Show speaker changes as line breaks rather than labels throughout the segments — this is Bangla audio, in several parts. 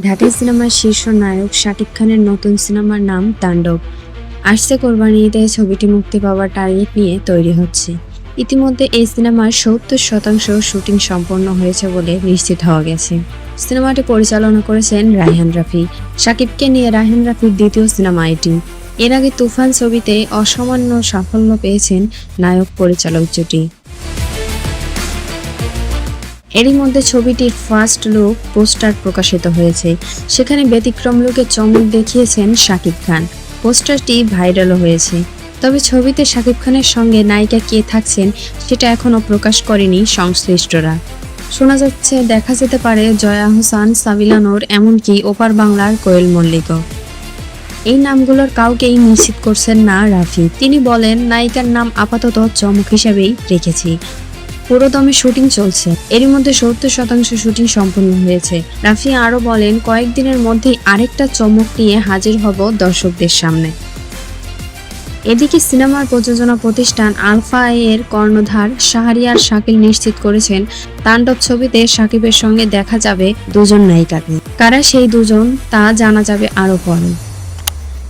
ঢাকাই সিনেমার শীর্ষ নায়ক শাকিব খানের নতুন সিনেমার নাম তাণ্ডব। আসছে কোরবানি ঈদে ছবিটি মুক্তি পাওয়ার টার্গেট নিয়ে তৈরি হচ্ছে। ইতিমধ্যে এই সিনেমার ৭০% শুটিং সম্পন্ন হয়েছে বলে নিশ্চিত হওয়া গেছে। সিনেমাটি পরিচালনা করেছেন রায়হান রাফি। শাকিবকে নিয়ে রায়হান রাফির দ্বিতীয় সিনেমা এটি। এর আগে তুফান ছবিতে অসামান্য সাফল্য পেয়েছেন নায়ক পরিচালক জুটি। এরই মধ্যে ছবিটির ফার্স্ট লুক পোস্টার প্রকাশিত হয়েছে। সেখানে ব্যতিক্রম লুকে চমক দেখিয়েছেন শাকিব খান। পোস্টারটি ভাইরালও হয়েছে। তবে ছবিতে শাকিব খানের সঙ্গে নায়িকা কে থাকছেন সেটা এখনও প্রকাশ করেনি সংশ্লিষ্টরা। শোনা যাচ্ছে দেখা যেতে পারে জয়া আহসান, সাবিলা নূর, এমনকি ওপার বাংলার কোয়েল মল্লিকও। এই নামগুলোর কাউকেই নিশ্চিত করছেন না রাফি। তিনি বলেন, নায়িকার নাম আপাতত চমক হিসেবেই রেখেছি। পুরোদমে শুটিং চলছে। এরই মধ্যে ৭০% শুটিং সম্পন্ন হয়েছে। রাফি আরও বলেন, কয়েকদিনের মধ্যেই আরেকটা চমক নিয়ে হাজির হব দর্শকদের সামনে। এদিকে সিনেমার প্রযোজনা প্রতিষ্ঠান আলফা এর কর্ণধার শাহরিয়ার শাকিল নিশ্চিত করেছেন, তাণ্ডব ছবিতে শাকিবের সঙ্গে দেখা যাবে দুজন নায়িকাকে। কারা সেই দুজন তা জানা যাবে আরও পরে।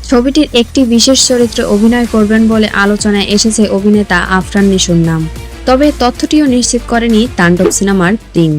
ছবিটির একটি বিশেষ চরিত্রে অভিনয় করবেন বলে আলোচনায় এসেছে অভিনেতা আফরান নিশোর নাম। তবে তথ্যটিও নিশ্চিত করেনি তাণ্ডব সিনেমার টিম।